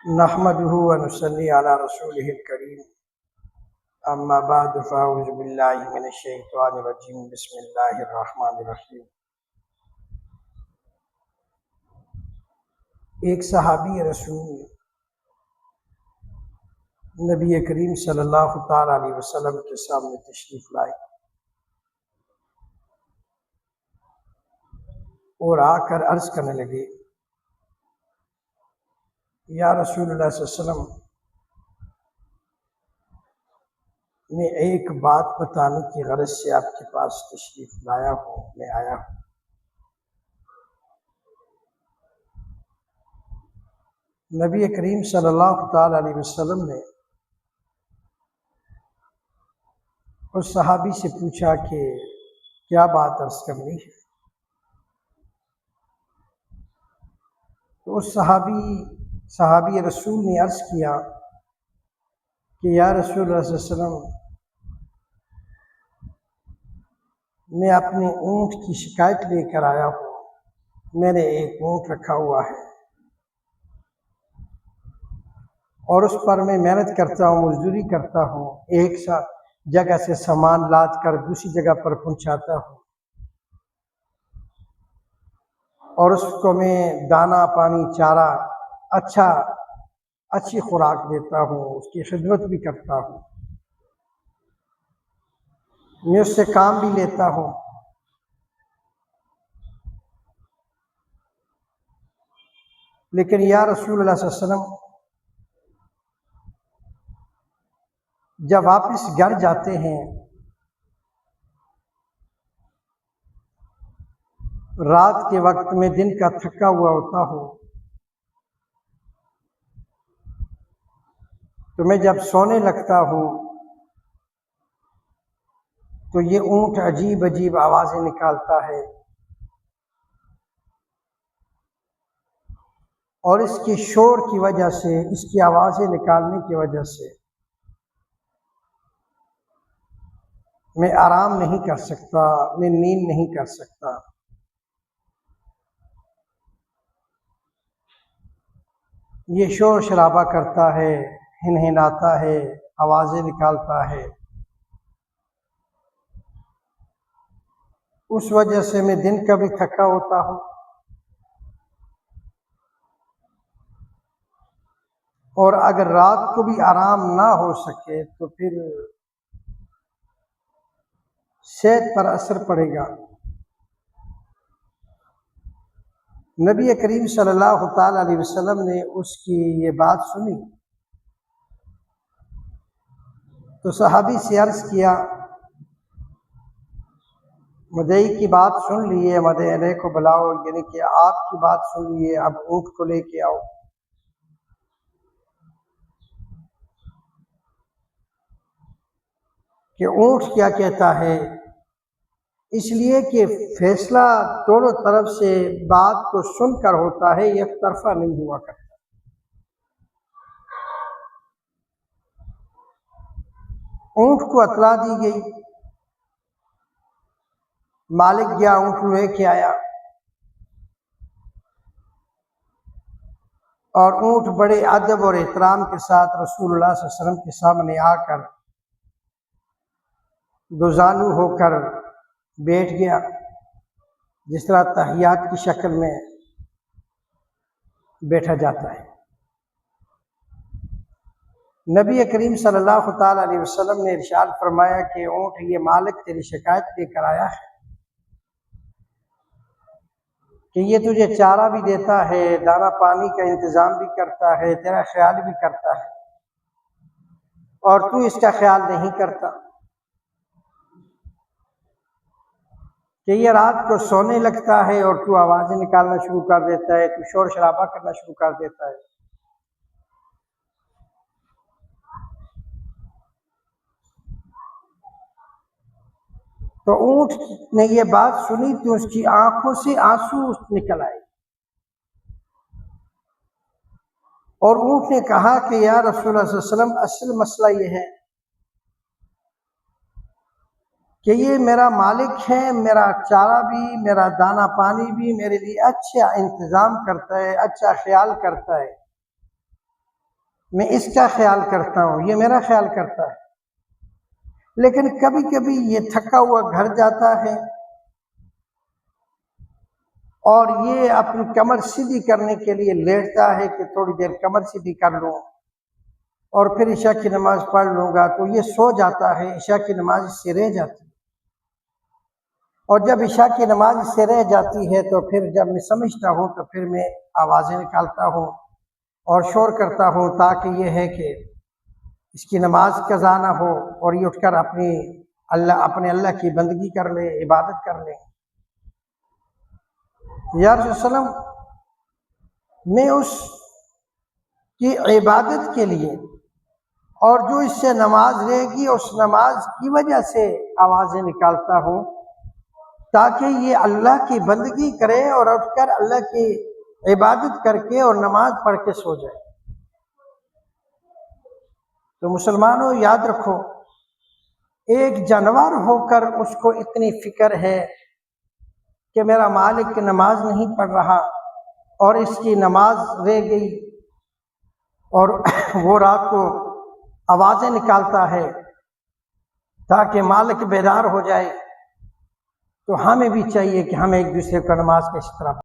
نحمده ونصلي على رسوله الكريم اما بعد فاعوذ بالله من الشیطان الرجیم بسم اللہ الرحمن الرحیم۔ ایک صحابی رسول نبی کریم صلی اللہ تعالی علیہ وسلم کے سامنے تشریف لائے اور آ کر عرض کرنے لگے، یا رسول اللہ صلی اللہ علیہ وسلم، میں ایک بات بتانے کی غرض سے آپ کے پاس تشریف لایا ہوں، میں آیا ہوں۔ نبی کریم صلی اللہ تعالی علیہ وسلم نے اس صحابی سے پوچھا کہ کیا بات عرض کرنی ہے؟ تو اس صحابی رسول نے عرض کیا کہ یا رسول اللہ صلی اللہ علیہ وسلم، میں اپنے اونٹ کی شکایت لے کر آیا ہوں۔ میں نے ایک اونٹ رکھا ہوا ہے اور اس پر میں محنت کرتا ہوں، مزدوری کرتا ہوں، ایک جگہ سے سامان لاد کر دوسری جگہ پر پہنچاتا ہوں، اور اس کو میں دانا پانی چارہ اچھی خوراک دیتا ہوں، اس کی خدمت بھی کرتا ہوں، میں اس سے کام بھی لیتا ہوں۔ لیکن یا رسول اللہ صلی اللہ علیہ وسلم، جب واپس گھر جاتے ہیں رات کے وقت میں دن کا تھکا ہوا ہوتا ہوں، تو میں جب سونے لگتا ہوں تو یہ اونٹ عجیب عجیب آوازیں نکالتا ہے، اور اس کے شور کی وجہ سے، اس کی آوازیں نکالنے کی وجہ سے میں آرام نہیں کر سکتا، میں نیند نہیں کر سکتا۔ یہ شور شرابہ کرتا ہے، ہنہناتا ہے، آوازیں نکالتا ہے، اس وجہ سے میں دن کا بھی تھکا ہوتا ہوں اور اگر رات کو بھی آرام نہ ہو سکے تو پھر صحت پر اثر پڑے گا۔ نبی کریم صلی اللہ تعالی علیہ وسلم نے اس کی یہ بات سنی تو صحابی سے عرض کیا، مدعی کی بات سن لیے، مدعی کو بلاؤ، یعنی کہ آپ کی بات سن لیے، اب اونٹ کو لے کے آؤ۔ کہ اونٹ کیا کہتا ہے، اس لیے کہ فیصلہ دونوں طرف سے بات کو سن کر ہوتا ہے، ایک طرفہ نہیں ہوا کرتا۔ اونٹ کو اطلاع دی گئی، مالک گیا، اونٹ لے کے آیا، اور اونٹ بڑے ادب اور احترام کے ساتھ رسول اللہ صلی اللہ علیہ وسلم کے سامنے آ کر دوزانو ہو کر بیٹھ گیا، جس طرح تحیات کی شکل میں بیٹھا جاتا ہے۔ نبی کریم صلی اللہ تعالی علیہ وسلم نے ارشاد فرمایا کہ اونٹ، یہ مالک تیری شکایت لے کر آیا ہے کہ یہ تجھے چارہ بھی دیتا ہے، دانا پانی کا انتظام بھی کرتا ہے، تیرا خیال بھی کرتا ہے، اور تو اس کا خیال نہیں کرتا، کہ یہ رات کو سونے لگتا ہے اور تو آوازیں نکالنا شروع کر دیتا ہے، تو شور شرابہ کرنا شروع کر دیتا ہے۔ تو اونٹ نے یہ بات سنی تو اس کی آنکھوں سے آنسو نکل آئے، اور اونٹ نے کہا کہ یا رسول اللہ صلی اللہ علیہ وسلم، اصل مسئلہ یہ ہے کہ یہ میرا مالک ہے، میرا چارہ بھی، میرا دانا پانی بھی میرے لیے اچھا انتظام کرتا ہے، اچھا خیال کرتا ہے، میں اس کا خیال کرتا ہوں، یہ میرا خیال کرتا ہے۔ لیکن کبھی کبھی یہ تھکا ہوا گھر جاتا ہے اور یہ اپنی کمر سیدھی کرنے کے لیے لیٹتا ہے کہ تھوڑی دیر کمر سیدھی کر لوں اور پھر عشاء کی نماز پڑھ لوں گا، تو یہ سو جاتا ہے، عشاء کی نماز اس سے رہ جاتی ہے۔ اور جب عشاء کی نماز اس سے رہ جاتی ہے تو پھر جب میں سمجھتا ہوں تو پھر میں آوازیں نکالتا ہوں اور شور کرتا ہوں، تاکہ یہ ہے کہ اس کی نماز قضا نہ ہو اور یہ اٹھ کر اپنے اللہ کی بندگی کر لے، عبادت کر لے۔ یا رسول اللہ صلی اللہ علیہ وسلم، میں اس کی عبادت کے لیے اور جو اس سے نماز رہے گی اس نماز کی وجہ سے آوازیں نکالتا ہوں، تاکہ یہ اللہ کی بندگی کرے اور اٹھ کر اللہ کی عبادت کر کے اور نماز پڑھ کے سو جائے۔ تو مسلمانوں یاد رکھو، ایک جانور ہو کر اس کو اتنی فکر ہے کہ میرا مالک نماز نہیں پڑھ رہا اور اس کی نماز رہ گئی، اور وہ رات کو آوازیں نکالتا ہے تاکہ مالک بیدار ہو جائے، تو ہمیں بھی چاہیے کہ ہم ایک دوسرے کو نماز کی اس طرح